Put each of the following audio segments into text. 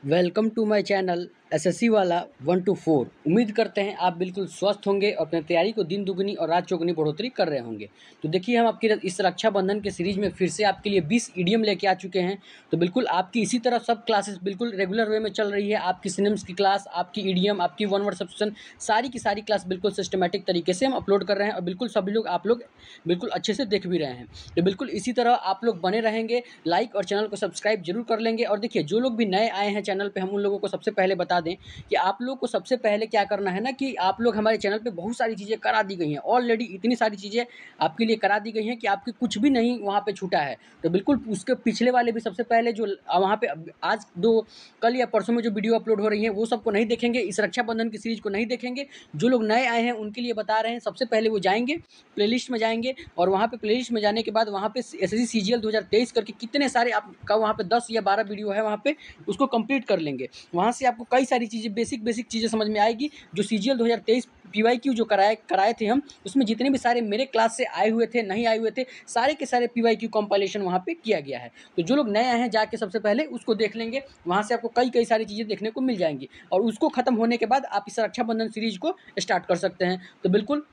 Welcome to my channel SSC वाला 1 to 4। उम्मीद करते हैं आप बिल्कुल स्वस्थ होंगे और अपनी तैयारी को दिन दुगनी और रात चौगुनी बढ़ोतरी कर रहे होंगे। तो देखिए, हम आपकी इस रक्षाबंधन के सीरीज में फिर से आपके लिए 20 ईडियम लेके आ चुके हैं। तो बिल्कुल आपकी इसी तरह सब क्लासेस बिल्कुल रेगुलर वे में चल रही है। आपकी सिनेम्स की क्लास, आपकी ईडियम, आपकी वन वर्ड सब्स्टिट्यूशन, सारी की सारी क्लास बिल्कुल सिस्टमेटिक तरीके से हम अपलोड कर रहे हैं और बिल्कुल सभी लोग आप लोग बिल्कुल अच्छे से देख भी रहे हैं। तो बिल्कुल इसी तरह आप लोग बने रहेंगे, लाइक और चैनल को सब्सक्राइब जरूर कर लेंगे। और देखिए, जो लोग भी नए आए हैं चैनल पे, हम उन लोगों को सबसे पहले बता दें कि आप लोग को सबसे पहले क्या करना है ना, कि आप लोग हमारे चैनल पे बहुत सारी चीज़ें करा दी गई हैं। ऑलरेडी इतनी सारी चीज़ें आपके लिए करा दी गई हैं कि आपके कुछ भी नहीं वहाँ पे छूटा है। तो बिल्कुल उसके पिछले वाले भी सबसे पहले जो वहाँ पे आज दो कल या परसों में जो वीडियो अपलोड हो रही है वो सबको नहीं देखेंगे, इस रक्षाबंधन की सीरीज को नहीं देखेंगे। जो लोग नए आए हैं उनके लिए बता रहे हैं, सबसे पहले वो जाएंगे प्लेलिस्ट में जाएंगे और वहाँ पे प्लेलिस्ट में जाने के बाद वहाँ पे एसएससी सीजीएल 2023 करके कितने सारे आपका वहाँ पे 10 या 12 वीडियो है, वहाँ पे उसको कंप्लीट कर लेंगे। वहाँ से आपको कई सारी चीज़ें बेसिक चीज़ें समझ में आएगी। जो सीजीएल 2023 पीवाईक्यू जो कराए थे हम, उसमें जितने भी सारे मेरे क्लास से आए हुए थे, नहीं आए हुए थे, सारे के सारे पीवाईक्यू कंपाइलेशन वहाँ पे किया गया है। तो जो लोग नए आए हैं जाके सबसे पहले उसको देख लेंगे, वहाँ से आपको कई सारी चीज़ें देखने को मिल जाएंगी और उसको खत्म होने के बाद आप इस रक्षाबंधन सीरीज को स्टार्ट कर सकते हैं। तो बिल्कुल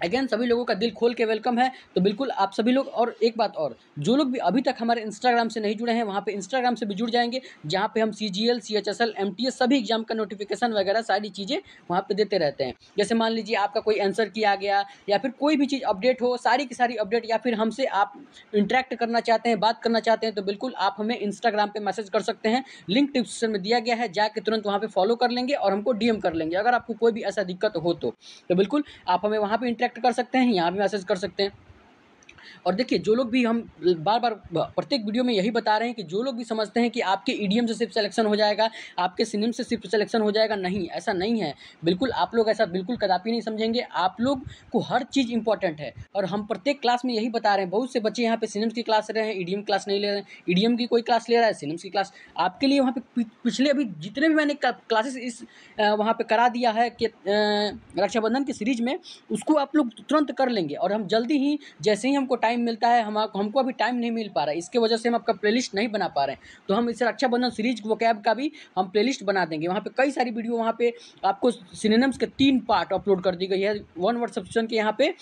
अगेन सभी लोगों का दिल खोल के वेलकम है। तो बिल्कुल आप सभी लोग, और एक बात और, जो लोग भी अभी तक हमारे इंस्टाग्राम से नहीं जुड़े हैं, वहाँ पे इंस्टाग्राम से भी जुड़ जाएंगे, जहाँ पे हम सीजीएल, सीएचएसएल, एमटीएस सभी एग्जाम का नोटिफिकेशन वगैरह सारी चीज़ें वहाँ पे देते रहते हैं। जैसे मान लीजिए आपका कोई आंसर किया गया या फिर कोई भी चीज़ अपडेट हो, सारी की सारी अपडेट, या फिर हमसे आप इंटरेक्ट करना चाहते हैं, बात करना चाहते हैं, तो बिल्कुल आप हमें इंस्टाग्राम पर मैसेज कर सकते हैं। लिंक डिस्क्रिप्शन में दिया गया है, जाके तुरंत वहाँ पर फॉलो कर लेंगे और हमको डीएम कर लेंगे अगर आपको कोई भी ऐसा दिक्कत हो तो बिल्कुल आप हमें वहाँ पे इंटरेक्ट कर सकते हैं, यहाँ भी मैसेज कर सकते हैं। और देखिए, जो लोग भी, हम बार-बार प्रत्येक वीडियो में यही बता रहे हैं कि जो लोग भी समझते हैं कि आपके ईडीएम से सिर्फ सिलेक्शन हो जाएगा, आपके सिनेम से सिर्फ सिलेक्शन हो जाएगा, नहीं, ऐसा नहीं है। बिल्कुल आप लोग ऐसा बिल्कुल कदापि नहीं समझेंगे। आप लोग को हर चीज़ इंपॉर्टेंट है और हम प्रत्येक क्लास में यही बता रहे हैं। बहुत से बच्चे यहाँ पे सिनेम्स की क्लास ले रहे हैं, ईडीएम क्लास नहीं ले रहे हैं, ईडीएम की कोई क्लास ले रहा है, सिनेम्स की क्लास आपके लिए वहाँ पे पिछले अभी जितने भी मैंने क्लासेस इस वहाँ पे करा दिया है कि रक्षाबंधन की सीरीज में, उसको आप लोग तुरंत कर लेंगे। और हम जल्दी ही, जैसे ही हमको टाइम मिलता है, हमको अभी टाइम नहीं मिल पा रहा है, इसके वजह से हम आपका प्लेलिस्ट नहीं बना पा रहे हैं, तो हम इस रक्षाबंधन सीरीज वोकैब का भी हम प्लेलिस्ट बना देंगे। वहाँ पे कई सारी वीडियो, वहाँ पे आपको सिनोनिम्स के 3 पार्ट अपलोड कर दी गई है। वन वर्ड सब्स्टिट्यूशन के यहाँ पे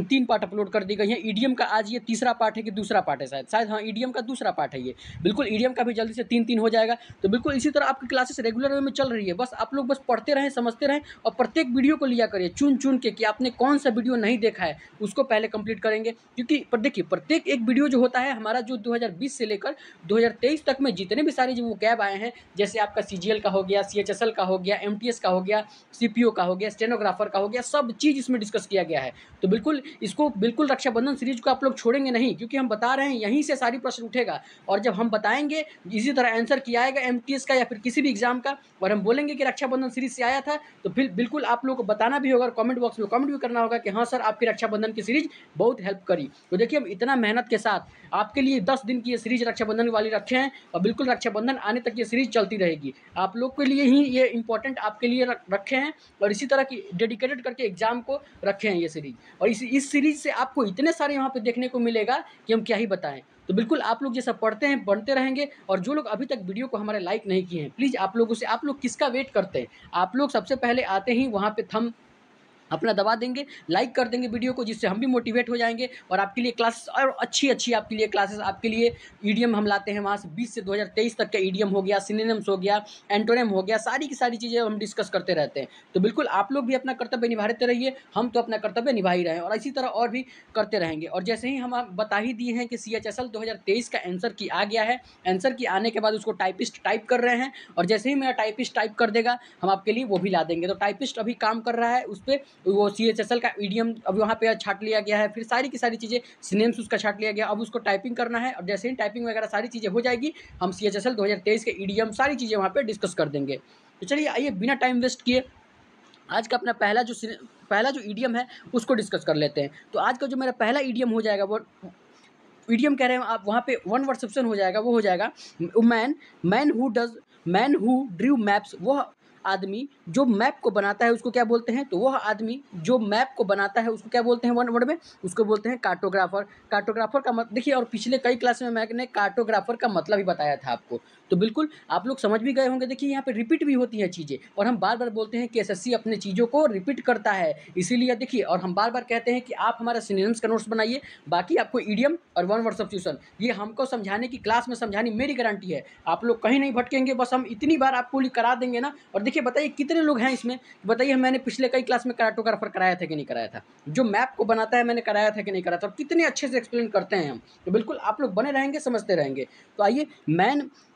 3 पार्ट अपलोड कर दी गई है। ईडीएम का आज ये तीसरा पार्ट है कि दूसरा पार्ट है, शायद हाँ, ईडीएम का दूसरा पार्ट है ये। बिल्कुल ईडीएम का भी जल्दी से 3 हो जाएगा। तो बिल्कुल इसी तरह आपकी क्लासेस रेगुलर वे में चल रही है। बस आप लोग बस पढ़ते रहें, समझते रहें और प्रत्येक वीडियो को लिया करिए चुन के कि आपने कौन सा वीडियो नहीं देखा है, उसको पहले कंप्लीट करेंगे। क्योंकि पर देखिए, प्रत्येक एक वीडियो जो होता है हमारा, जो 2020 से लेकर 2023 तक में जितने भी सारे जो वोकैब आए हैं, जैसे आपका सीजीएल का हो गया, सीएचएसएल का हो गया, एमटीएस का हो गया, सीपीओ का हो गया, स्टेनोग्राफर का हो गया, सब चीज़ इसमें डिस्कस किया गया है। तो बिल्कुल इसको, बिल्कुल रक्षाबंधन सीरीज को आप लोग छोड़ेंगे नहीं, क्योंकि हम बता रहे हैं यहीं से सारी प्रश्न उठेगा। और जब हम बताएंगे इसी तरह आंसर किया आएगा एमटीएस का या फिर किसी भी एग्जाम का, और हम बोलेंगे कि रक्षाबंधन सीरीज से आया था, तो फिर बिल्कुल आप लोगों को बताना भी होगा और कमेंट बॉक्स में कमेंट भी करना होगा कि हाँ सर, आपकी रक्षाबंधन की सीरीज बहुत हेल्प करी। तो देखिए, हम इतना मेहनत के साथ आपके लिए 10 दिन की ये सीरीज रक्षाबंधन वाली रखे हैं और बिल्कुल रक्षाबंधन आने तक ये सीरीज चलती रहेगी। आप लोग के लिए ही ये इंपॉर्टेंट आपके लिए रखे हैं और इसी तरह की डेडिकेटेड करके एग्जाम को रखे हैं ये सीरीज। और इस सीरीज से आपको इतने सारे यहाँ पे देखने को मिलेगा कि हम क्या ही बताएं। तो बिल्कुल आप लोग जैसा पढ़ते हैं बनते रहेंगे। और जो लोग अभी तक वीडियो को हमारे लाइक नहीं किए हैं, प्लीज़ आप लोगों से, आप लोग किसका वेट करते हैं? आप लोग सबसे पहले आते ही वहाँ पे थंब अपना दबा देंगे, लाइक कर देंगे वीडियो को, जिससे हम भी मोटिवेट हो जाएंगे और आपके लिए क्लासेस और अच्छी आपके लिए क्लासेस, आपके लिए ईडीएम हम लाते हैं वहाँ से 20 से 2023 तक का ईडीएम हो गया, सिनोनिम्स हो गया, एंटोनिम हो गया, सारी की सारी चीज़ें हम डिस्कस करते रहते हैं। तो बिल्कुल आप लोग भी अपना कर्तव्य निभाते रहिए, हम तो अपना कर्तव्य निभा ही रहे हैं और इसी तरह और भी करते रहेंगे। और जैसे ही हम बता ही दिए हैं कि सीएचएसएल 2023 का आंसर की आ गया है, आंसर की आने के बाद उसको टाइपिस्ट टाइप कर रहे हैं और जैसे ही मेरा टाइपिस्ट टाइप कर देगा, हम आपके लिए वो भी ला देंगे। तो टाइपिस्ट अभी काम कर रहा है उस पर, वो सीएचएसएल का ईडीएम अब वहाँ पे छाट लिया गया है, फिर सारी की सारी चीज़ें सिनेम्स उसका छाट लिया गया, अब उसको टाइपिंग करना है और जैसे ही टाइपिंग वगैरह सारी चीज़ें हो जाएगी, हम सीएचएसएल 2023 के ईडीएम सारी चीज़ें वहाँ पे डिस्कस कर देंगे। तो चलिए आइए, बिना टाइम वेस्ट किए आज का अपना पहला जो ईडीएम है उसको डिस्कस कर लेते हैं। तो आज का जो मेरा पहला ईडीएम हो जाएगा, वो ईडीएम कह रहे हैं आप, वहाँ पे वन वर्ड सब्स्टिट्यूशन हो जाएगा, वो हो जाएगा मैन हु ड्रू मैप्स, वो आदमी जो मैप को बनाता है उसको क्या बोलते हैं? तो वह आदमी जो मैप को बनाता है उसको क्या बोलते हैं? वन वर्ड में उसको बोलते हैं कार्टोग्राफर। कार्टोग्राफर का देखिए, और पिछले कई क्लास में मैंने कार्टोग्राफर का मतलब ही बताया था आपको, तो बिल्कुल आप लोग समझ भी गए होंगे। देखिए यहाँ पे रिपीट भी होती हैं चीज़ें, और हम बार बार बोलते हैं कि एसएससी अपने चीज़ों को रिपीट करता है, इसीलिए देखिए, और हम बार बार कहते हैं कि आप हमारा सिनोनिम्स का नोट्स बनाइए, बाकी आपको ईडियम और वन वर्ड सब्स्टिट्यूशन ये हमको समझाने की, क्लास में समझानी मेरी गारंटी है। आप लोग कहीं नहीं भटकेंगे, बस हम इतनी बार आपको करा देंगे ना। और देखिए बताइए कितने लोग हैं इसमें, बताइए मैंने पिछले कई क्लास में कार्टोग्राफर कराया था कि नहीं कराया था, जो मैप को बनाता है मैंने कराया था कि नहीं कराया था, और कितने अच्छे से एक्सप्लेन करते हैं हम। तो बिल्कुल आप लोग बने रहेंगे, समझते रहेंगे। तो आइए,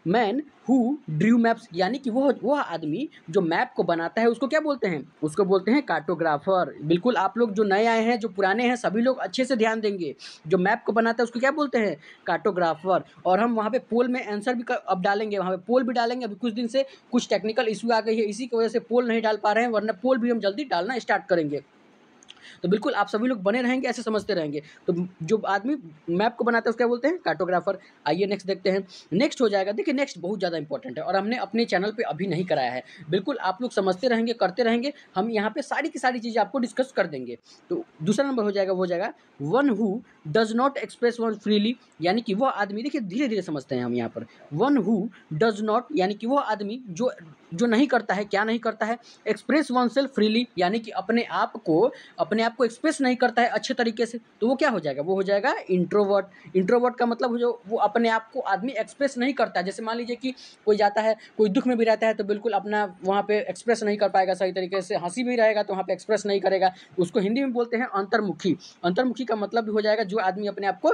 मैन हु ड्रू मैप्स, यानी कि वह आदमी जो मैप को बनाता है उसको क्या बोलते हैं? उसको बोलते हैं कार्टोग्राफर। बिल्कुल आप लोग जो नए आए हैं, जो पुराने हैं, सभी लोग अच्छे से ध्यान देंगे। जो मैप को बनाता है उसको क्या बोलते हैं? कार्टोग्राफर। और हम वहाँ पे पोल में आंसर भी अब डालेंगे, वहाँ पे पोल भी डालेंगे। अभी कुछ दिन से कुछ टेक्निकल इशू आ गई है, इसी की वजह से पोल नहीं डाल पा रहे हैं, वरना पोल भी हम जल्दी डालना स्टार्ट करेंगे। तो बिल्कुल आप सभी लोग बने रहेंगे, ऐसे समझते रहेंगे। तो जो आदमी मैप को बनाता है उसको क्या बोलते हैं? कार्टोग्राफर। आइए नेक्स्ट देखते हैं। नेक्स्ट हो जाएगा, देखिए नेक्स्ट बहुत ज़्यादा इंपॉर्टेंट है और हमने अपने चैनल पे अभी नहीं कराया है। बिल्कुल आप लोग समझते रहेंगे, करते रहेंगे, हम यहाँ पे सारी की सारी चीज़ें आपको डिस्कस कर देंगे। तो दूसरा नंबर हो जाएगा, वो हो जाएगा one who does not express one freely, यानी कि वह आदमी, देखिए धीरे धीरे समझते हैं हम यहाँ पर। वन हु डज नॉट, यानी कि वह आदमी जो नहीं करता है, क्या नहीं करता है? एक्सप्रेस वन सेल्फ फ्रीली, यानी कि अपने आप को एक्सप्रेस नहीं करता है अच्छे तरीके से, तो वो क्या हो जाएगा? वो हो जाएगा इंट्रोवर्ट। इंट्रोवर्ट का मतलब जो वो अपने आप को आदमी एक्सप्रेस नहीं करता है। जैसे मान लीजिए कि कोई जाता है, कोई दुख में भी रहता है, तो बिल्कुल अपना वहाँ पे एक्सप्रेस नहीं कर पाएगा सही तरीके से। हंसी भी रहेगा तो वहाँ पे एक्सप्रेस नहीं करेगा, उसको हिंदी में बोलते हैं अंतर्मुखी। अंतर्मुखी का मतलब भी हो जाएगा जो आदमी अपने आप को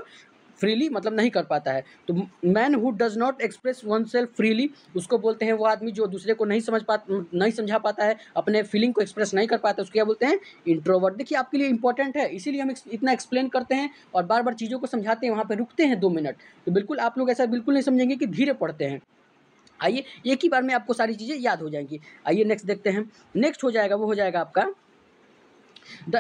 फ्रीली मतलब नहीं कर पाता है। तो man who does not express one self freely, उसको बोलते हैं वो आदमी जो दूसरे को नहीं समझा पाता है, अपने फीलिंग को एक्सप्रेस नहीं कर पाता, उसको क्या बोलते हैं? इंट्रोवर्ट। देखिए आपके लिए इंपॉर्टेंट है, इसीलिए हम इतना एक्सप्लेन करते हैं और बार बार चीज़ों को समझाते हैं, वहाँ पे रुकते हैं 2 मिनट। तो बिल्कुल आप लोग ऐसा बिल्कुल नहीं समझेंगे कि धीरे पढ़ते हैं। आइए, एक ही बार में आपको सारी चीज़ें याद हो जाएंगी। आइए नेक्स्ट देखते हैं। नेक्स्ट हो जाएगा, वो हो जाएगा आपका द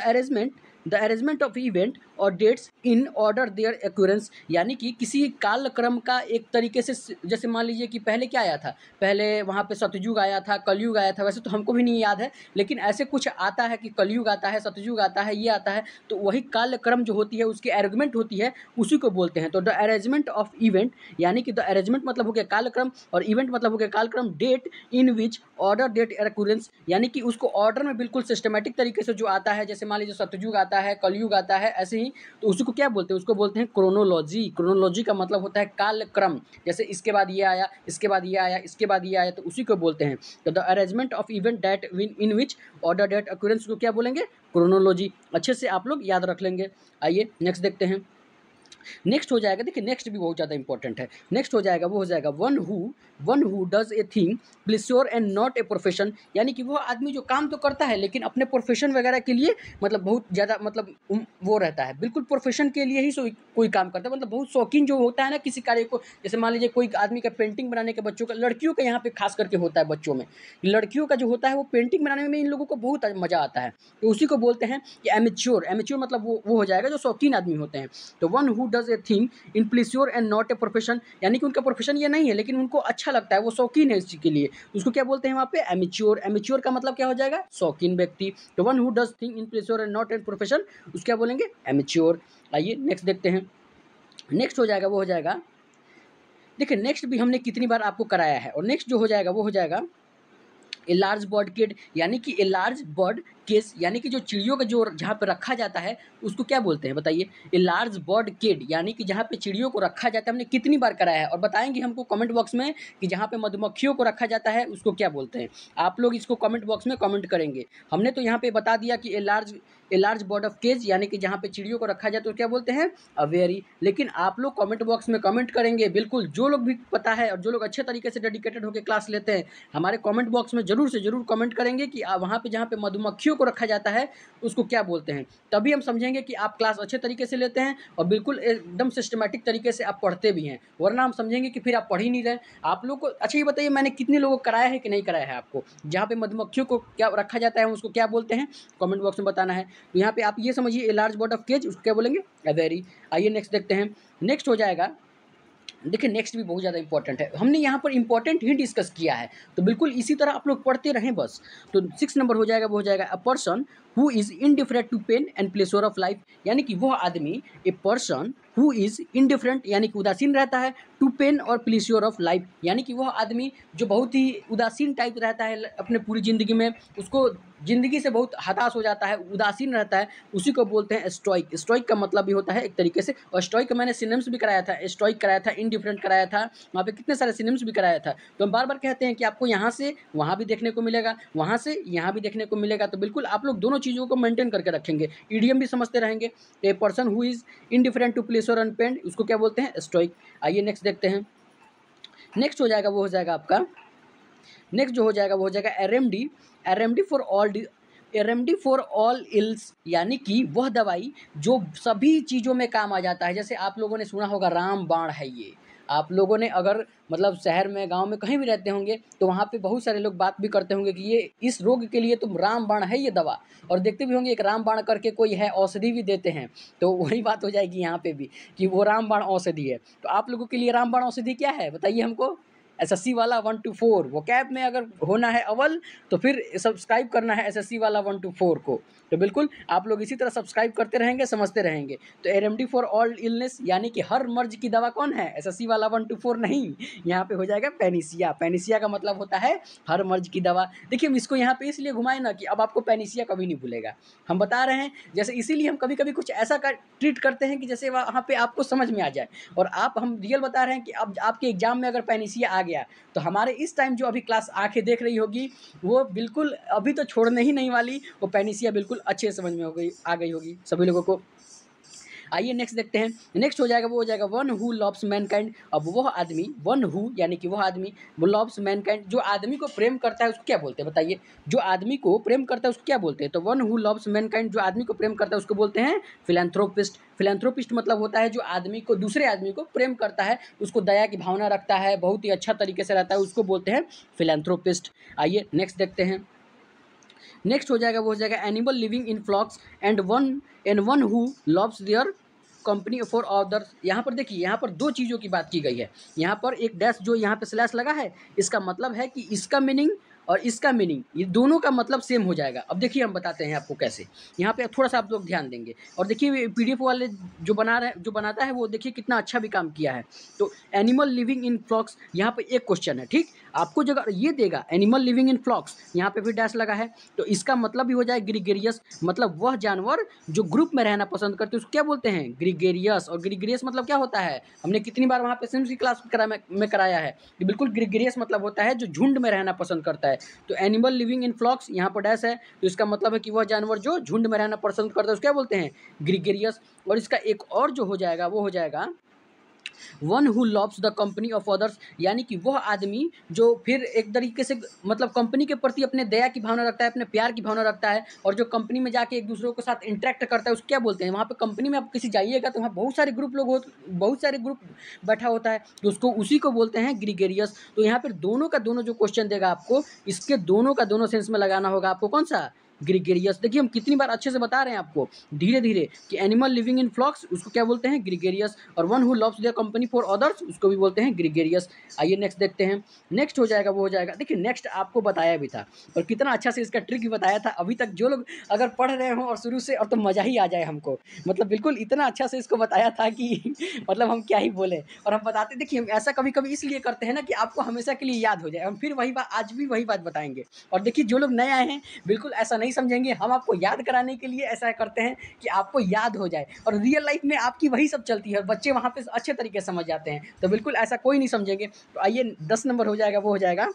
अरेंजमेंट ऑफ इवेंट और डेट्स इन ऑर्डर देयर एक्यूरेंस, यानी कि किसी कालक्रम का एक तरीके से, जैसे मान लीजिए कि पहले क्या आया था, पहले वहाँ पे सतयुग आया था, कलयुग आया था। वैसे तो हमको भी नहीं याद है, लेकिन ऐसे कुछ आता है कि कलयुग आता है, सतयुग आता है, ये आता है। तो वही कालक्रम जो होती है, उसकी अरेंजमेंट होती है, उसी को बोलते हैं। तो द अरेंजमेंट ऑफ इवेंट, यानी कि द अरेंजमेंट मतलब हो गया कालक्रम और इवेंट मतलब हो गया कालक्रम। Date in which order date occurrence, यानी कि उसको ऑर्डर में बिल्कुल सिस्टमेटिक तरीके से जो आता है, जैसे मान लीजिए सतयुग आता है, कलयुग आता है, ऐसे ही, तो उसको क्या बोलते हैं? उसको बोलते हैं क्रोनोलॉजी। क्रोनोलॉजी का मतलब होता है कालक्रम, जैसे इसके बाद ये आया, इसके बाद ये आया, इसके बाद ये आया, तो उसी को बोलते हैं। तो the arrangement of event that in which order date occurrence को क्या बोलेंगे? क्रोनोलॉजी। अच्छे से आप लोग याद रख लेंगे। आइए नेक्स्ट देखते हैं। नेक्स्ट हो जाएगा, देखिए नेक्स्ट भी बहुत ज़्यादा इंपॉर्टेंट है। नेक्स्ट हो जाएगा, वो हो जाएगा one who does a thing pleasure and not a profession, यानी कि वो आदमी जो काम तो करता है लेकिन अपने प्रोफेशन वगैरह के लिए मतलब बहुत ज़्यादा मतलब वो रहता है, बिल्कुल प्रोफेशन के लिए ही कोई काम करता है, मतलब बहुत शौकीन जो होता है ना किसी कार्य को। जैसे मान लीजिए कोई आदमी का पेंटिंग बनाने के, बच्चों का, लड़कियों का यहाँ पे खास करके होता है, बच्चों में लड़कियों का जो होता है वो पेंटिंग बनाने में इन लोगों को बहुत मज़ा आता है, तो उसी को बोलते हैं कि एमेच्योर। एमेच्योर मतलब वो हो जाएगा जो शौकीन आदमी होते हैं। तो one who does a thing in pleasure and not a profession, यानी कि उनका प्रोफेशन ये नहीं है लेकिन उनको अच्छा लगता है, वो शौकीन है इस चीज़ के लिए, उसको क्या बोलते हैं वहाँ पे? एमेच्योर। एमेच्योर का मतलब क्या हो जाएगा? शौकीन व्यक्ति। तो one who does thing in pleasure and not a profession, उसको क्या बोलेंगे? एमेच्योर। आइए नेक्स्ट देखते हैं। नेक्स्ट हो जाएगा, वो हो जाएगा, देखिए नेक्स्ट भी हमने कितनी बार आपको कराया है, और नेक्स्ट जो हो जाएगा वो हो जाएगा ए लार्ज बर्ड केज, यानी कि ए लार्ज बर्ड केज, यानी कि जो चिड़ियों का जो जहाँ पे रखा जाता है उसको क्या बोलते हैं बताइए? ए लार्ज बर्ड केज, यानी कि जहाँ पे चिड़ियों को रखा जाता है। हमने कितनी बार कराया है, और बताएंगे हमको कमेंट बॉक्स में कि जहाँ पे मधुमक्खियों को रखा जाता है उसको क्या बोलते हैं। आप लोग इसको कमेंट बॉक्स में कमेंट करेंगे। हमने तो यहाँ पे बता दिया कि a large bird of cage, यानी कि जहाँ पे चिड़ियों को रखा जाए तो क्या बोलते हैं? अवेरी। लेकिन आप लोग कमेंट बॉक्स में कमेंट करेंगे, बिल्कुल जो लोग भी पता है और जो लोग अच्छे तरीके से डेडिकेटेड होकर क्लास लेते हैं, हमारे कमेंट बॉक्स में जरूर से जरूर कमेंट करेंगे कि वहाँ पे जहाँ पे मधुमक्खियों को रखा जाता है उसको क्या बोलते हैं। तभी हम समझेंगे कि आप क्लास अच्छे तरीके से लेते हैं और बिल्कुल एकदम सिस्टमेटिक तरीके से आप पढ़ते भी हैं, वरना हम समझेंगे कि फिर आप पढ़ ही नहीं रहे। आप लोग को अच्छा ये बताइए, मैंने कितने लोगों को कराया है कि नहीं कराया है आपको? जहाँ पे मधुमक्खियों को क्या रखा जाता है उसको क्या बोलते हैं, कमेंट बॉक्स में बताना है। तो यहाँ पे आप ये समझिए, a large bird of cage उसको क्या बोलेंगे? अवेरी। आइए नेक्स्ट देखते हैं। नेक्स्ट हो जाएगा देखिए नेक्स्ट भी बहुत ज़्यादा इंपॉर्टेंट है, हमने यहाँ पर इंपॉर्टेंट ही डिस्कस किया है, तो बिल्कुल इसी तरह आप लोग पढ़ते रहें बस। तो 6 नंबर हो जाएगा, वो हो जाएगा a person who is indifferent to pain and pleasure of life, यानी कि वह आदमी, a person who is indifferent यानी कि उदासीन रहता है, टू पेन और प्लेजर ऑफ लाइफ, यानी कि वह आदमी जो बहुत ही उदासीन टाइप रहता है अपने पूरी ज़िंदगी में, उसको ज़िंदगी से बहुत हताश हो जाता है, उदासीन रहता है, उसी को बोलते हैं स्टोइक। स्टोइक का मतलब भी होता है एक तरीके से, और स्टोइक का मैंने सिनोनिम्स भी कराया था, स्टोइक कराया था, इनडिफरेंट कराया था, वहाँ पे कितने सारे सिनोनिम्स भी कराया था। तो हम बार-बार कहते हैं कि आपको यहाँ से वहाँ भी देखने को मिलेगा, वहाँ से यहाँ भी देखने को मिलेगा, तो बिल्कुल आप लोग दोनों चीज़ों को मेंटेन करके रखेंगे, ईडीएम भी समझते रहेंगे। A person who is indifferent to pleasure and pain, उसको क्या बोलते हैं? स्टोइक। आइए नेक्स्ट देखते हैं। नेक्स्ट हो जाएगा, वो हो जाएगा आपका, नेक्स्ट जो हो जाएगा वो हो जाएगा एरएमडी, एरएमडी फॉर ऑल इल्स, यानी कि वह दवाई जो सभी चीज़ों में काम आ जाता है। जैसे आप लोगों ने सुना होगा रामबाण है ये, आप लोगों ने अगर मतलब शहर में, गांव में कहीं भी रहते होंगे तो वहाँ पे बहुत सारे लोग बात भी करते होंगे कि ये इस रोग के लिए तो रामबाण है ये दवा, और देखते भी होंगे एक रामबाण करके कोई है, औषधि भी देते हैं। तो वही बात हो जाएगी यहाँ पे भी कि वो रामबाण औषधि है। तो आप लोगों के लिए रामबाण औषधि क्या है बताइए हमको? एसएससी वाला 1 to 4 वो कैब में अगर होना है अव्वल तो फिर सब्सक्राइब करना है एसएससी वाला 1 to 4 को। तो बिल्कुल आप लोग इसी तरह सब्सक्राइब करते रहेंगे, समझते रहेंगे। तो एरएमडी फॉर ऑल इलनेस, यानी कि हर मर्ज की दवा कौन है? एसएससी वाला 1 to 4 नहीं, यहाँ पे हो जाएगा पेनिसिया। पेनिसिया का मतलब होता है हर मर्ज की दवा। देखिए हम इसको यहाँ पे इसलिए घुमाए ना कि अब आपको पेनिसिया कभी नहीं भूलेगा। हम बता रहे हैं जैसे, इसीलिए हम कभी कभी कुछ ऐसा ट्रीट करते हैं कि जैसे वहाँ पे आपको समझ में आ जाए, और हम रियल बता रहे हैं कि अब आपके एग्जाम में अगर पेनिसिया आ गया तो हमारे इस टाइम जो अभी क्लास आंखें देख रही होगी वो बिल्कुल अभी तो छोड़ने ही नहीं वाली, वो पेनिसिया बिल्कुल अच्छे समझ में आ गई होगी सभी लोगों को। आइए नेक्स्ट देखते हैं। नेक्स्ट हो जाएगा, वो हो जाएगा वन हु लव्स मैनकाइंड। अब वह आदमी, वन हु यानी कि वह आदमी, वो लव्स मैनकाइंड, जो आदमी को प्रेम करता है उसको क्या बोलते हैं बताइए? जो आदमी को प्रेम करता है उसको क्या बोलते हैं? तो वन हु लव्स मैनकाइंड, जो आदमी को प्रेम करता है उसको बोलते हैं फिलैंथ्रोपिस्ट। फिलैंथ्रोपिस्ट मतलब होता है जो आदमी को, दूसरे आदमी को प्रेम करता है, उसको दया की भावना रखता है, बहुत ही अच्छा तरीके से रहता है, उसको बोलते हैं फिलैंथ्रोपिस्ट। आइए नेक्स्ट देखते हैं। नेक्स्ट हो जाएगा, वो हो जाएगा animal living in flocks and one who loves their company for others. यहाँ पर देखिए, यहाँ पर दो चीज़ों की बात की गई है। यहाँ पर एक डैश जो यहाँ पे स्लैश लगा है, इसका मतलब है कि इसका मीनिंग और इसका मीनिंग, ये दोनों का मतलब सेम हो जाएगा। अब देखिए हम बताते हैं आपको कैसे। यहाँ पे थोड़ा सा आप लोग ध्यान देंगे, और देखिए पीडीएफ वाले जो बनाता है वो देखिए कितना अच्छा भी काम किया है। तो एनिमल लिविंग इन फ्लॉक्स, यहाँ पे एक क्वेश्चन है, ठीक, आपको जगह ये देगा एनिमल लिविंग इन फ्लॉक्स, यहाँ पे भी डैश लगा है, तो इसका मतलब भी हो जाए ग्रीगेरियस, मतलब वह जानवर जो ग्रुप में रहना पसंद करते हैं उसको क्या बोलते हैं? ग्रीगेरियस। और ग्रीगेरियस मतलब क्या होता है? हमने कितनी बार वहाँ पे सिम्स की क्लास में कराया है कि बिल्कुल ग्रीगेरियस मतलब होता है जो झुंड में रहना पसंद करता है। तो एनिमल लिविंग इन फ्लॉक्स, यहाँ पर डैश है, तो इसका मतलब है कि वह जानवर जो झुंड में रहना पसंद करता है उसको क्या बोलते हैं? ग्रीगेरियस। और इसका एक और जो हो जाएगा वो हो जाएगा one who loves the company of others, यानी कि वह आदमी जो फिर एक तरीके से मतलब कंपनी के प्रति अपने दया की भावना रखता है, अपने प्यार की भावना रखता है, और जो कंपनी में जाके एक दूसरों के साथ इंटरेक्ट करता है उसको क्या बोलते हैं? वहाँ पे कंपनी में आप किसी जाइएगा तो वहाँ बहुत सारे ग्रुप बैठा होता है, तो उसको उसी को बोलते हैं ग्रीगेरियस। तो यहाँ पर दोनों का दोनों जो क्वेश्चन देगा आपको, इसके दोनों का दोनों सेंस में लगाना होगा आपको। कौन सा? ग्रीगेरियस। देखिए हम कितनी बार अच्छे से बता रहे हैं आपको धीरे धीरे कि एनिमल लिविंग इन फ्लॉक्स उसको क्या बोलते हैं? ग्रीगेरियस। और one who loves their company for others उसको भी बोलते हैं ग्रीगेरियस। आइए नेक्स्ट देखते हैं। नेक्स्ट हो जाएगा, वो हो जाएगा, देखिए नेक्स्ट आपको बताया भी था और कितना अच्छा से इसका ट्रिक भी बताया था। अभी तक जो लोग अगर पढ़ रहे हो और शुरू से, और तो मज़ा ही आ जाए हमको, मतलब बिल्कुल इतना अच्छा से इसको बताया था कि मतलब हम क्या ही बोले। और हम बताते, देखिए हम ऐसा कभी कभी इसलिए करते हैं ना कि आपको हमेशा के लिए याद हो जाए। हम फिर वही बात, आज भी वही बात बताएंगे। और देखिए जो लोग नए आए हैं बिल्कुल ऐसा नहीं समझेंगे, हम आपको याद कराने के लिए ऐसा करते हैं कि आपको याद हो जाए, और रियल लाइफ में आपकी वही सब चलती है, बच्चे वहाँ पे अच्छे तरीके से समझ जाते हैं, तो बिल्कुल ऐसा कोई नहीं समझेंगे। तो आइए 10 नंबर हो जाएगा, वो हो जाएगा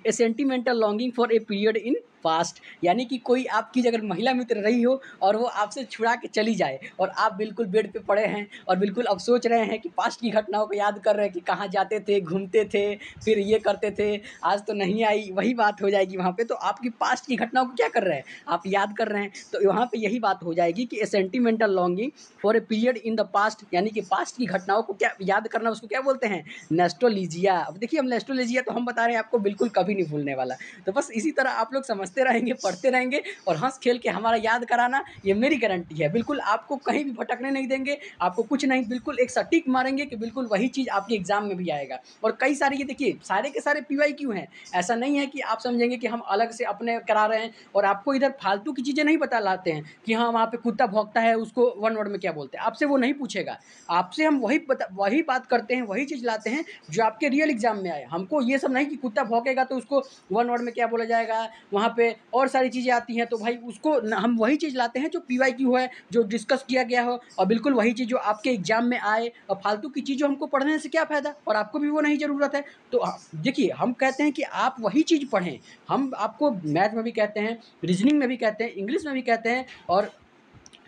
a sentimental longing for a period in past, यानी कि कोई आपकी अगर महिला मित्र रही हो और वो आपसे छुड़ा के चली जाए और आप बिल्कुल बेड पे पड़े हैं और बिल्कुल अब सोच रहे हैं कि पास्ट की घटनाओं को याद कर रहे हैं कि कहाँ जाते थे, घूमते थे, फिर ये करते थे, आज तो नहीं आई, वही बात हो जाएगी वहाँ पे। तो आपकी पास्ट की घटनाओं को क्या कर रहे हैं? आप याद कर रहे हैं, तो वहाँ पे यही बात हो जाएगी कि a sentimental longing for a period in the past, यानी कि पास्ट की घटनाओं को क्या याद करना, उसको क्या बोलते हैं? नेस्टोलॉजिया। अब देखिए हम नेस्टोलॉजिया तो हम बता रहे हैं आपको बिल्कुल कभी नहीं भूलने वाला, तो बस इसी तरह आप लोग समझते समझते रहेंगे, पढ़ते रहेंगे और हँस खेल के हमारा याद कराना, ये मेरी गारंटी है। बिल्कुल आपको कहीं भी भटकने नहीं देंगे, आपको कुछ नहीं, बिल्कुल एक सटीक मारेंगे कि बिल्कुल वही चीज़ आपके एग्ज़ाम में भी आएगा। और कई सारे ये देखिए सारे के सारे पीवाईक्यू हैं, ऐसा नहीं है कि आप समझेंगे कि हम अलग से अपने करा रहे हैं और आपको इधर फालतू की चीज़ें नहीं बता लाते हैं कि हाँ वहाँ पे कुत्ता भौंकता है उसको वन वर्ड में क्या बोलते हैं, आपसे वो नहीं पूछेगा। आपसे हम वही बात करते हैं, वही चीज़ लाते हैं जो आपके रियल एग्जाम में आए। हमको ये सब नहीं कि कुत्ता भौंकेगा तो उसको वन वर्ड में क्या बोला जाएगा, वहाँ पे और सारी चीज़ें आती हैं, तो भाई उसको हम वही चीज़ लाते हैं जो पीवाईक्यू है, जो डिस्कस किया गया हो, और बिल्कुल वही चीज़ जो आपके एग्जाम में आए। और फालतू की चीज़ जो हमको पढ़ने से क्या फ़ायदा, और आपको भी वो नहीं ज़रूरत है। तो देखिए हम कहते हैं कि आप वही चीज़ पढ़ें। हम आपको मैथ में भी कहते हैं, रीजनिंग में भी कहते हैं, इंग्लिश में भी कहते हैं, और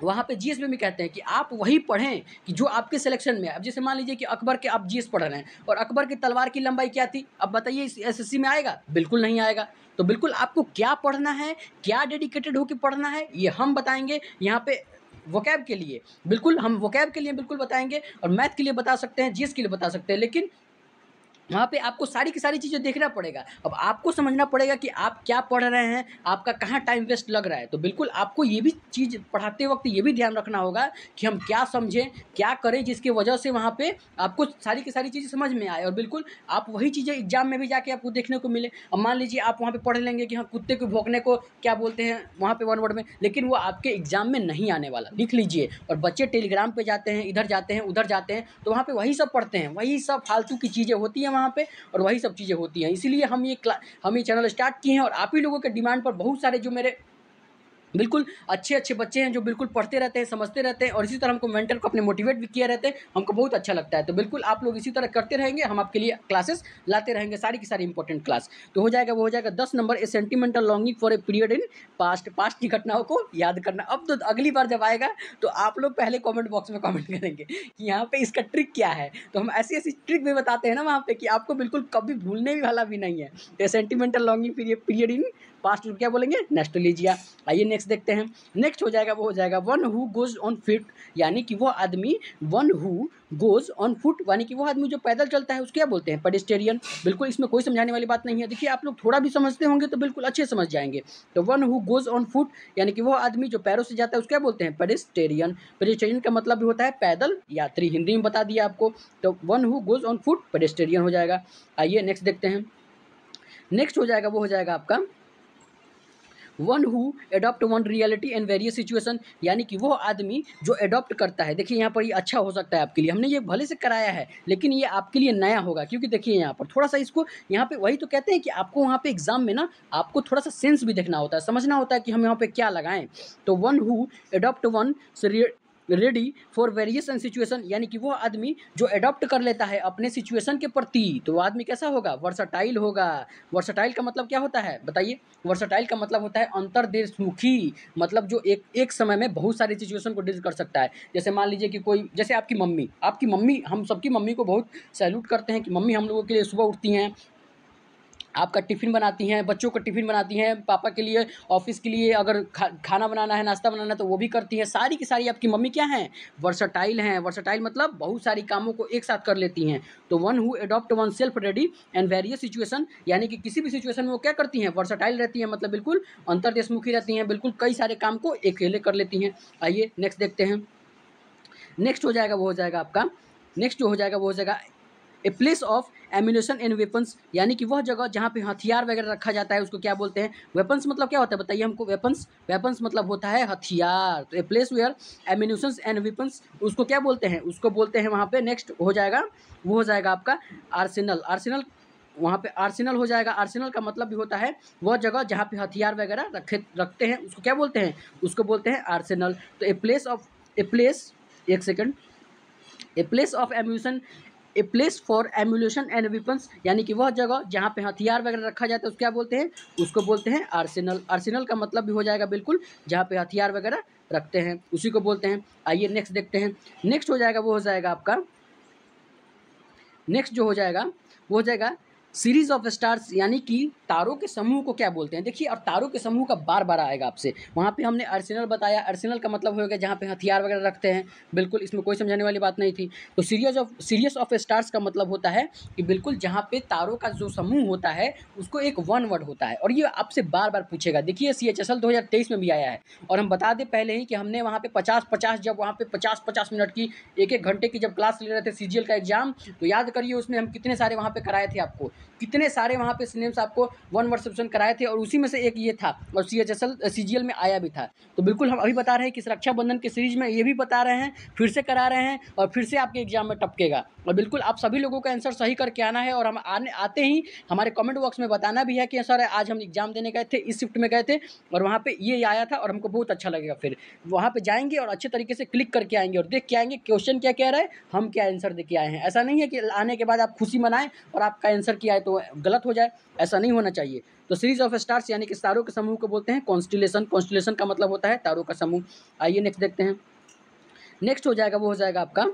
वहाँ पे जीएस में भी कहते हैं कि आप वही पढ़ें कि जो आपके सिलेक्शन में है। अब जैसे मान लीजिए कि अकबर के आप जीएस पढ़ रहे हैं और अकबर की तलवार की लंबाई क्या थी, अब बताइए इस एसएससी में आएगा? बिल्कुल नहीं आएगा। तो बिल्कुल आपको क्या पढ़ना है, क्या डेडिकेटेड होके पढ़ना है, ये हम बताएँगे यहाँ पे। वोकैब के लिए बिल्कुल हम वोकैब के लिए बिल्कुल बताएँगे, और मैथ के लिए बता सकते हैं, जीएस के लिए बता सकते हैं, लेकिन वहाँ पे आपको सारी की सारी चीज़ें देखना पड़ेगा। अब आपको समझना पड़ेगा कि आप क्या पढ़ रहे हैं, आपका कहाँ टाइम वेस्ट लग रहा है। तो बिल्कुल आपको ये भी चीज़ पढ़ाते वक़्त ये भी ध्यान रखना होगा कि हम क्या समझें, क्या करें जिसकी वजह से वहाँ पे आपको सारी की सारी चीज़ें समझ में आए, और बिल्कुल आप वही चीज़ें एग्ज़ाम में भी जाके आपको देखने को मिले। अब मान लीजिए आप वहाँ पे पढ़ लेंगे कि हाँ, कुत्ते को भौंकने को क्या बोलते हैं वहाँ पे वन वर्ड में, लेकिन वो आपके एग्ज़ाम में नहीं आने वाला, लिख लीजिए। और बच्चे टेलीग्राम पे जाते हैं, इधर जाते हैं, उधर जाते हैं, तो वहाँ पे वही सब पढ़ते हैं, वही सब फालतू की चीज़ें होती हैं वहाँ पे, और वही सब चीज़ें होती हैं। इसीलिए हम ये चैनल स्टार्ट किए हैं, और आप ही लोगों के डिमांड पर बहुत सारे जो मेरे बिल्कुल अच्छे-अच्छे बच्चे हैं जो बिल्कुल पढ़ते रहते हैं, समझते रहते हैं, और इसी तरह हमको मेंटर को अपने मोटिवेट भी किए रहते हैं, हमको बहुत अच्छा लगता है। तो बिल्कुल आप लोग इसी तरह करते रहेंगे, हम आपके लिए क्लासेस लाते रहेंगे, सारी की सारी इंपॉर्टेंट क्लास। तो हो जाएगा वो हो जाएगा 10 number, A sentimental longing for a period in past. Past की घटनाओं को याद करना। अब तो अगली बार जब आएगा तो आप लोग पहले कमेंट बॉक्स में कमेंट करेंगे कि यहाँ पे इसका ट्रिक क्या है। तो हम ऐसी-ऐसी ट्रिक भी बताते हैं ना वहाँ पे कि आपको बिल्कुल कभी भूलने भी वाला भी नहीं है। A sentimental longing period in past क्या बोलेंगे? नॉस्टैल्जिया। आइए नेक्स्ट देखते हैं। नेक्स्ट हो जाएगा वो हो जाएगा one who goes on feet, यानी कि वो आदमी, one who goes on foot यानी कि वो आदमी जो पैदल चलता है उसको क्या बोलते हैं? पेडेस्टेरियन। बिल्कुल इसमें कोई समझाने वाली बात नहीं है। देखिए आप लोग थोड़ा भी समझते होंगे तो बिल्कुल अच्छे समझ जाएँगे। तो one who goes on foot यानी कि वो आदमी जो पैरों से जाता है उसको क्या बोलते हैं? पेडेस्टेरियन। पेडेस्टेरियन का मतलब भी होता है पैदल यात्री, हिंदी में बता दिया आपको। तो one who goes on foot pedestrian हो जाएगा। आइए नेक्स्ट देखते हैं। नेक्स्ट हो जाएगा वो हो जाएगा आपका one who adopt one reality and various situation, यानी कि वो आदमी जो एडॉप्ट करता है। देखिए यहाँ पर ये अच्छा हो सकता है आपके लिए, हमने ये भले से कराया है लेकिन ये आपके लिए नया होगा, क्योंकि देखिए यहाँ पर थोड़ा सा इसको यहाँ पे वही तो कहते हैं कि आपको वहाँ पे एग्जाम में ना आपको थोड़ा सा सेंस भी देखना होता है, समझना होता है कि हम यहाँ पे क्या लगाएं। तो one who adopt one ready for various and situation, यानी कि वो आदमी जो एडॉप्ट कर लेता है अपने सिचुएशन के प्रति, तो वो आदमी कैसा होगा? वर्सटाइल होगा। वर्सटाइल का मतलब क्या होता है बताइए? वर्सटाइल का मतलब होता है अंतर्देशमुखी, मतलब जो एक समय में बहुत सारी सिचुएशन को डील कर सकता है। जैसे मान लीजिए कि कोई, जैसे आपकी मम्मी, हम सबकी मम्मी को बहुत सैल्यूट करते हैं कि मम्मी हम लोगों के लिए सुबह उठती हैं, आपका टिफ़िन बनाती हैं, बच्चों का टिफ़िन बनाती हैं, पापा के लिए, ऑफ़िस के लिए अगर खाना बनाना है, नाश्ता बनाना है तो वो भी करती हैं। सारी की सारी आपकी मम्मी क्या हैं? वर्सटाइल हैं। वर्सटाइल मतलब बहुत सारी कामों को एक साथ कर लेती हैं। तो one who adopt one self ready and various situation, यानी कि किसी भी सिचुएशन में वो क्या करती हैं? वर्सटाइल रहती हैं, मतलब बिल्कुल अंतर्देशमुखी रहती हैं, बिल्कुल कई सारे काम को अकेले कर लेती हैं। आइए नेक्स्ट देखते हैं। नेक्स्ट हो जाएगा वो हो जाएगा आपका, नेक्स्ट जो हो जाएगा वो हो जाएगा a place of ammunition and weapons, यानी कि वह जगह जहाँ पे हथियार वगैरह रखा जाता है उसको क्या बोलते हैं? वेपन्स मतलब क्या होता है बताइए हमको? वेपन्स मतलब होता है हथियार। तो a place where ammunition and weapons उसको क्या बोलते हैं? उसको बोलते हैं वहाँ पे, नेक्स्ट हो जाएगा वो हो जाएगा आपका आर्सेनल। आर्सेनल वहाँ पे आर्सेनल हो जाएगा। आर्सेनल का मतलब भी होता है वह जगह जहाँ पे हथियार वगैरह रखते हैं उसको क्या बोलते हैं? उसको बोलते हैं आर्सेनल। तो ए प्लेस एक second, a place of ammunition, a place for emulation and weapons, यानी कि वह जगह जहाँ पे हथियार वगैरह रखा जाता है उसको क्या बोलते हैं? उसको बोलते हैं आर्सेनल। आर्सेनल का मतलब भी हो जाएगा बिल्कुल जहाँ पे हथियार वगैरह रखते हैं, उसी को बोलते हैं। आइए नेक्स्ट देखते हैं। नेक्स्ट हो जाएगा वो हो जाएगा आपका, नेक्स्ट जो हो जाएगा वो हो जाएगा सीरीज ऑफ स्टार्स यानी कि तारों के समूह को क्या बोलते हैं? देखिए, और तारों के समूह का बार बार आएगा आपसे। वहाँ पे हमने आर्सेनल बताया, आर्सेनल का मतलब होगा जहाँ पे हथियार वगैरह रखते हैं। बिल्कुल, इसमें कोई समझाने वाली बात नहीं थी। तो सीरीज ऑफ स्टार्स का मतलब होता है कि बिल्कुल जहाँ पे तारों का जो समूह होता है उसको एक वन वर्ड होता है, और ये आपसे बार बार पूछेगा। देखिए, CHSL 2023 में भी आया है, और हम बता दें पहले ही कि हमने वहाँ पे 50-50 जब वहाँ पे 50-50 मिनट की 1-1 घंटे की जब क्लास ले रहे थे CGL का एग्जाम, तो याद करिए उसमें हम कितने सारे वहाँ पे कराए थे आपको, कितने सारे वहाँ पे सिनेम्स आपको वन वर्ड सब्सक्रिप्शन कराए थे, और उसी में से एक ये था, और CHSL CGL में आया भी था। तो बिल्कुल हम अभी बता रहे हैं कि रक्षाबंधन की सीरीज में ये भी बता रहे हैं, फिर से करा रहे हैं, और फिर से आपके एग्जाम में टपकेगा। और बिल्कुल आप सभी लोगों का आंसर सही करके आना है, और हम आते ही हमारे कमेंट बॉक्स में बताना भी है कि सर आज हम एग्जाम देने गए थे, इस शिफ्ट में गए थे, और वहाँ पे ये आया था और हमको बहुत अच्छा लगेगा। फिर वहाँ पे जाएंगे और अच्छे तरीके से क्लिक करके आएंगे और देख के आएंगे क्वेश्चन क्या कह रहा है, हम क्या आंसर दे के आए हैं। ऐसा नहीं है कि आने के बाद आप खुशी मनाएं और आपका आंसर किया है तो गलत हो जाए, ऐसा नहीं होना चाहिए। तो सीरीज ऑफ स्टार्स यानी कि तारों के समूह को बोलते हैं कॉन्स्टिलेशन। कॉन्स्टिलेशन का मतलब होता है तारों का समूह। आइए नेक्स्ट देखते हैं। नेक्स्ट हो जाएगा वो हो जाएगा आपका,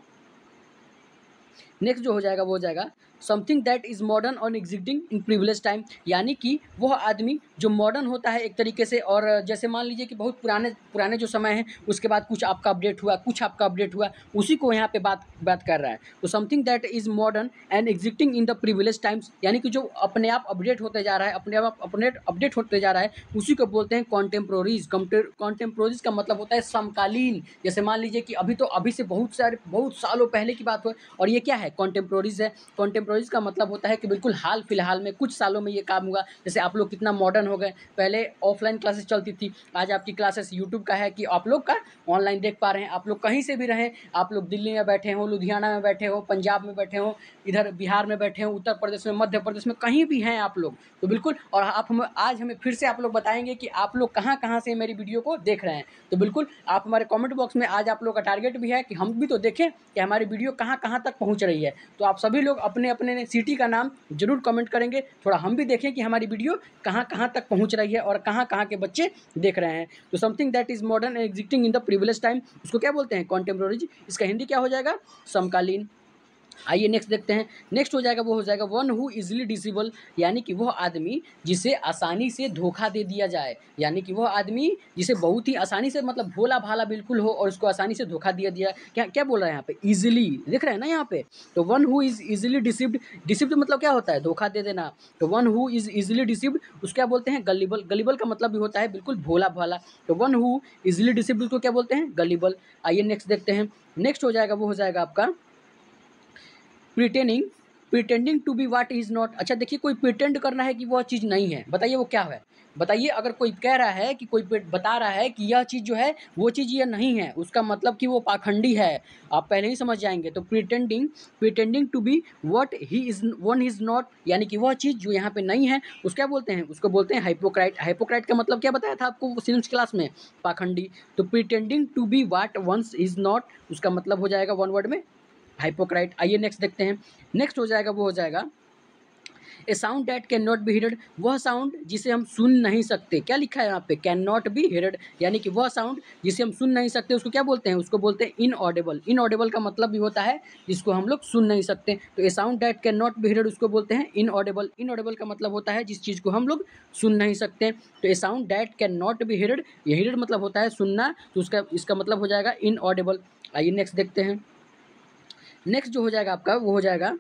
नेक्स्ट जो हो जाएगा वो हो जाएगा समथिंग दैट इज मॉडर्न और एग्जिस्टिंग इन प्रीवियस टाइम, यानी कि वह आदमी जो मॉडर्न होता है एक तरीके से, और जैसे मान लीजिए कि बहुत पुराने पुराने जो समय है उसके बाद कुछ आपका अपडेट हुआ, कुछ आपका अपडेट हुआ, उसी को यहाँ पे बात कर रहा है। तो something that is modern and existing in the previous times, यानी कि जो अपने आप अपडेट होते जा रहा है, अपने आप अपडेट होते जा रहा है, उसी को बोलते हैं कॉन्टेम्पोररीज। कॉन्टेम्पोररीज का मतलब होता है समकालीन। जैसे मान लीजिए कि अभी से बहुत सालों पहले की बात हो, और ये क्या है, कॉन्टेम्पोररीज है। कॉन्टेम्पोररीज का मतलब होता है कि बिल्कुल हाल फिलहाल में कुछ सालों में ये काम हुआ। जैसे आप लोग कितना मॉडर्न हो गए, पहले ऑफलाइन क्लासेस चलती थी, आज आपकी क्लासेस यूट्यूब का है कि आप लोग का ऑनलाइन देख पा रहे हैं। आप लोग कहीं से भी रहें, आप लोग दिल्ली में बैठे हो, लुधियाना में बैठे हो, पंजाब में बैठे हो, इधर बिहार में बैठे हो, उत्तर प्रदेश में, मध्य प्रदेश में, कहीं भी हैं आप लोग, तो बिल्कुल। और आज हमें फिर से आप लोग बताएंगे कि आप लोग कहाँ से मेरी वीडियो को देख रहे हैं। तो बिल्कुल आप हमारे कमेंट बॉक्स में, आज आप लोग का टारगेट भी है कि हम भी तो देखें कि हमारी वीडियो कहाँ तक पहुँच रही है। तो आप सभी लोग अपने अपने सिटी का नाम जरूर कमेंट करेंगे, थोड़ा हम भी देखें कि हमारी वीडियो कहाँ तक पहुँच रही है और कहाँ के बच्चे देख रहे हैं। तो something that is modern existing in the previous time, उसको क्या बोलते हैं, कॉन्टेम्पोररी। इसका हिंदी क्या हो जाएगा, समकालीन। आइए नेक्स्ट देखते हैं। नेक्स्ट हो जाएगा वो हो जाएगा वन हु इजिली डिसेबल, यानी कि वह आदमी जिसे आसानी से धोखा दे दिया जाए, यानी कि वह आदमी जिसे बहुत ही आसानी से, मतलब भोला भाला बिल्कुल हो और उसको आसानी से धोखा दिया क्या क्या बोल रहा है यहाँ पे, इजिली, देख रहे हैं ना यहाँ पे। तो वन हु इज इजिली डिसिप्ड, डिसिप्ड मतलब क्या होता है, धोखा दे देना। तो वन हु इज इजिली डिसिप्ड उसको क्या बोलते हैं, गलीबल। गलीबल का मतलब भी होता है बिल्कुल भोला भाला। तो वन हु इजिली डिसिप्ड उसको क्या बोलते हैं, गलीबल। आइए नेक्स्ट देखते हैं। नेक्स्ट हो जाएगा वो हो जाएगा आपका pretending to be what is not. अच्छा देखिए, कोई प्रिटेंड करना है कि वह चीज़ नहीं है, बताइए वो क्या है। बताइए, अगर कोई कह रहा है कि कोई बता रहा है कि यह चीज़ जो है वो चीज़ ये नहीं है, उसका मतलब कि वो पाखंडी है, आप पहले ही समझ जाएंगे। तो pretending to be what he is one is not, यानी कि वह चीज़ जो यहाँ पे नहीं है उसको क्या बोलते हैं, उसको बोलते हैं हाइपोक्राइट। हाइपोक्राइट का मतलब क्या बताया था आपको सिविल्स क्लास में, पाखंडी। तो pretending to be what one's is not, उसका मतलब हो जाएगा वन वर्ड में हाइपोक्राइट। आइए नेक्स्ट देखते हैं। नेक्स्ट हो जाएगा वो हो जाएगा a sound that can not be heard, वह साउंड जिसे हम सुन नहीं सकते। क्या लिखा है यहाँ पे, कैन नॉट बी हियर्ड, यानी कि वह साउंड जिसे हम सुन नहीं सकते उसको क्या बोलते हैं, उसको बोलते हैं इनऑडिबल। इनऑडिबल का मतलब भी होता है जिसको हम लोग सुन नहीं सकते। तो a sound that can not be heard उसको बोलते हैं इनऑडिबल। इनऑडिबल का मतलब होता है जिस चीज़ को हम लोग सुन नहीं सकते। तो a sound that can not be heard, ये हियर्ड मतलब होता है सुनना, तो इसका मतलब हो जाएगा इनऑडिबल। आइए नेक्स्ट देखते हैं। नेक्स्ट जो हो जाएगा आपका वो हो जाएगा,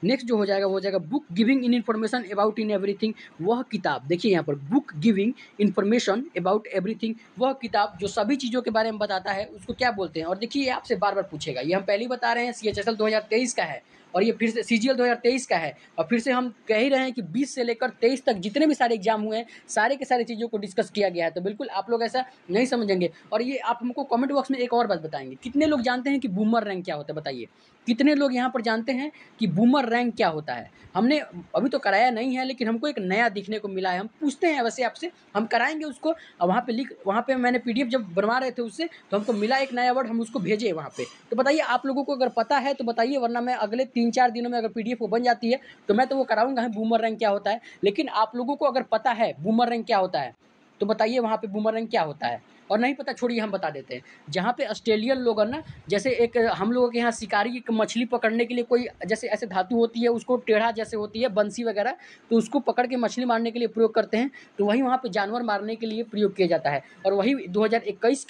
नेक्स्ट जो हो जाएगा वो हो जाएगा book giving in information about in everything, वह किताब। देखिए यहाँ पर book giving information about everything, वह किताब जो सभी चीज़ों के बारे में बताता है उसको क्या बोलते हैं। और देखिए ये आपसे बार बार पूछेगा, ये हम पहले ही बता रहे हैं CHSL 2023 का है, और ये फिर से CGL 2023 का है, और फिर से हम कह ही रहे हैं कि 20 से लेकर 23 तक जितने भी सारे एग्जाम हुए हैं सारे के सारे चीज़ों को डिस्कस किया गया है। तो बिल्कुल आप लोग ऐसा नहीं समझेंगे। और ये आप हमको कमेंट बॉक्स में एक और बात बताएंगे, कितने लोग जानते हैं कि बूमर रैंक क्या होता है, बताइए कितने लोग यहाँ पर जानते हैं कि बूमर रैंक क्या होता है। हमने अभी तो कराया नहीं है, लेकिन हमको एक नया दिखने को मिला है, हम पूछते हैं वैसे आपसे, हम कराएंगे उसको। और वहाँ पे मैंने PDF जब बनवा रहे थे उससे, तो हमको मिला एक नया वर्ड, हम उसको भेजे वहाँ पे। तो बताइए आप लोगों को अगर पता है तो बताइए, वरना मैं अगले 3-4 दिनों में अगर PDF वो बन जाती है तो मैं तो वो कराऊंगा है बूमर रैंक क्या होता है। लेकिन आप लोगों को अगर पता है बूमर रैंक क्या होता है तो बताइए वहाँ पे बूमर रैंक क्या होता है। और नहीं पता छोड़िए हम बता देते हैं। जहाँ पे ऑस्ट्रेलियन लोग हैं ना, जैसे एक हम लोगों के यहाँ शिकारी एक मछली पकड़ने के लिए कोई जैसे ऐसे धातु होती है, उसको टेढ़ा जैसे होती है बंसी वगैरह, तो उसको पकड़ के मछली मारने के लिए प्रयोग करते हैं, तो वही वहाँ पे जानवर मारने के लिए प्रयोग किया जाता है। और वही 2021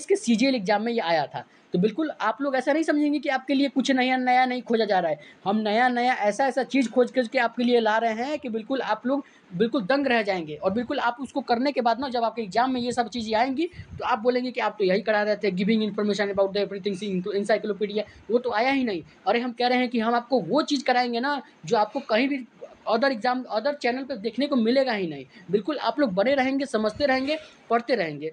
के सीजीएल एग्जाम में ये आया था। तो बिल्कुल आप लोग ऐसा नहीं समझेंगे कि आपके लिए कुछ नया नया नहीं खोजा जा रहा है। हम नया नया ऐसा ऐसा चीज़ खोज के आपके लिए ला रहे हैं कि बिल्कुल आप लोग बिल्कुल दंग रह जाएंगे। और बिल्कुल आप उसको करने के बाद ना, जब आपके एग्जाम में ये सब चीज़ें आएंगी तो आप बोलेंगे कि आप तो यही करा रहे थे, giving information about the everything encyclopedia, वो तो आया ही नहीं। अरे हम कह रहे हैं कि हम आपको वो चीज़ कराएंगे ना जो आपको कहीं भी अदर चैनल पे देखने को मिलेगा ही नहीं। बिल्कुल आप लोग बने रहेंगे, समझते रहेंगे, पढ़ते रहेंगे।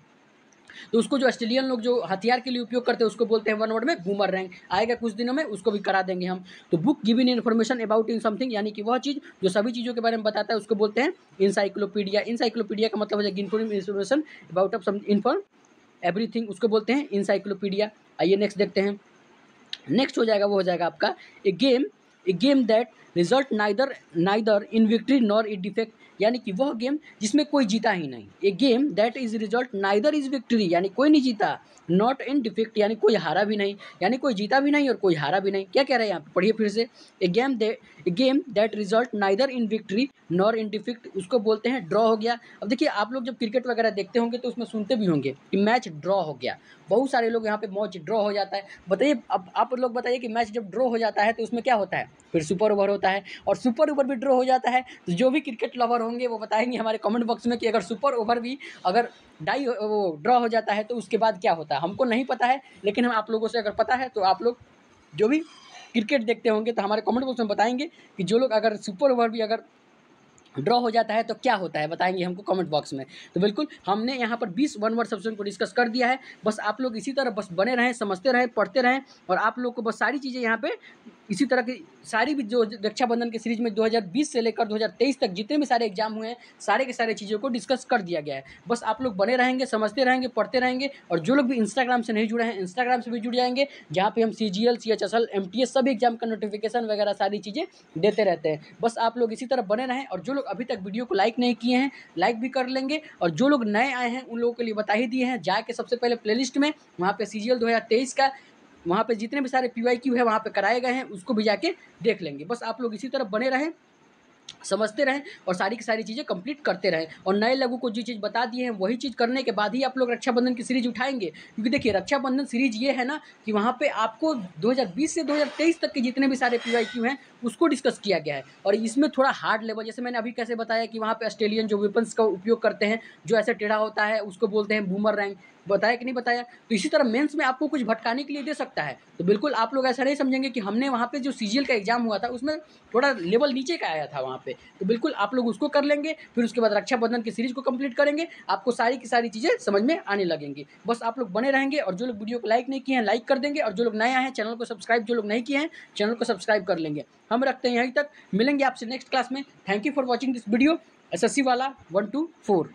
तो उसको जो ऑस्ट्रेलियन लोग जो हथियार के लिए उपयोग करते हैं उसको बोलते हैं वन वर्ड में बूमर रैंक। आएगा कुछ दिनों में, उसको भी करा देंगे हम। तो book giving information about in something, यानी कि वह चीज़ जो सभी चीज़ों के बारे में बताता है उसको बोलते हैं इंसाइक्लोपीडिया। इंसाइक्लोपीडिया का मतलब हो जाएगा information about some inform everything, उसको बोलते हैं इंसाइक्लोपीडिया। आइए नेक्स्ट देखते हैं। नेक्स्ट हो जाएगा, वो हो जाएगा आपका a game that result neither in victory nor in defect, यानी कि वह गेम जिसमें कोई जीता ही नहीं। A game that is result neither is victory, यानी कोई नहीं जीता, नॉट इन डिफेक्ट, यानी कोई हारा भी नहीं, यानी कोई जीता भी नहीं और कोई हारा भी नहीं। क्या कह रहे हैं यहाँ पे, पढ़िए फिर से। A game that result neither in victory nor in defect, उसको बोलते हैं ड्रॉ हो गया। अब देखिए आप लोग जब क्रिकेट वगैरह देखते होंगे तो उसमें सुनते भी होंगे कि मैच ड्रॉ हो गया। बहुत सारे लोग यहाँ पे मैच ड्रॉ हो जाता है। बताइए, अब आप लोग बताइए कि मैच जब ड्रॉ हो जाता है तो उसमें क्या होता है, फिर सुपर ओवर होता है। और सुपर ओवर भी ड्रॉ हो जाता है तो जो भी क्रिकेट लवर होंगे वो बताएंगे हमारे कमेंट बॉक्स में कि अगर सुपर ओवर भी अगर वो ड्रॉ हो जाता है तो उसके बाद क्या होता है। हमको नहीं पता है, लेकिन हम आप लोगों से अगर पता है तो आप लोग जो भी क्रिकेट देखते होंगे तो हमारे कमेंट बॉक्स में बताएंगे कि जो लोग अगर सुपर ओवर भी अगर ड्रॉ हो जाता है तो क्या होता है, बताएंगे हमको कमेंट बॉक्स में। तो बिल्कुल हमने यहाँ पर 20 वन वर्ड सब्जेक्ट को डिस्कस कर दिया है। बस आप लोग इसी तरह बस बने रहें, समझते रहें, पढ़ते रहें, और आप लोग को बस सारी चीज़ें यहाँ पे इसी तरह की सारी भी जो रक्षाबंधन की सीरीज में 2020 से लेकर 2023 तक जितने भी सारे एग्जाम हुए हैं सारे के सारे चीज़ों को डिस्कस कर दिया गया है। बस आप लोग बने रहेंगे, समझते रहेंगे, पढ़ते रहेंगे। और जो लोग भी इंस्टाग्राम से नहीं जुड़े हैं इंस्टाग्राम से भी जुड़ जाएंगे, जहाँ पे हम CGL, CHSL, MTS सभी एग्जाम का नोटिफिकेशन वगैरह सारी चीज़ें देते रहते हैं। बस आप लोग इसी तरह बने रहें। और जो लोग अभी तक वीडियो को लाइक नहीं किए हैं लाइक भी कर लेंगे। और जो लोग नए आए हैं उन लोगों के लिए बता ही दिए हैं, जाके सबसे पहले प्लेलिस्ट में वहाँ पे CGL 2023 का वहाँ पे जितने भी सारे PYQ है वहाँ पे कराए गए हैं, उसको भी जाके देख लेंगे। बस आप लोग इसी तरह बने रहें, समझते रहें और सारी की सारी चीज़ें कंप्लीट करते रहें। और नए लोगों को जो चीज़ बता दिए हैं वही चीज़ करने के बाद ही आप लोग रक्षाबंधन की सीरीज उठाएंगे। क्योंकि देखिए रक्षाबंधन सीरीज ये है ना कि वहाँ पे आपको 2020 से 2023 तक के जितने भी सारे PYQ हैं उसको डिस्कस किया गया है। और इसमें थोड़ा हार्ड लेवल, जैसे मैंने अभी कैसे बताया कि वहाँ पे ऑस्ट्रेलियन जो वेपन्स का उपयोग करते हैं जो ऐसे टेढ़ा होता है उसको बोलते हैं बूमर रैंक, बताया कि नहीं बताया। तो इसी तरह मेंस में आपको कुछ भटकाने के लिए दे सकता है। तो बिल्कुल आप लोग ऐसा नहीं समझेंगे कि हमने वहाँ पे जो CGL का एग्जाम हुआ था उसमें थोड़ा लेवल नीचे का आया था वहाँ पे, तो बिल्कुल आप लोग उसको कर लेंगे। फिर उसके बाद रक्षाबंधन की सीरीज को कंप्लीट करेंगे, आपको सारी की सारी चीज़ें समझ में आने लगेंगी। बस आप लोग बने रहेंगे। और जो लोग वीडियो को लाइक नहीं किए हैं लाइक कर देंगे, और जो लोग नए आए हैं चैनल को सब्सक्राइब, जो लोग नहीं किए हैं चैनल को सब्सक्राइब कर लेंगे। हम रखते हैं यहीं तक, मिलेंगे आपसे नेक्स्ट क्लास में। Thank you for watching this video SSC वाला 1 to 4।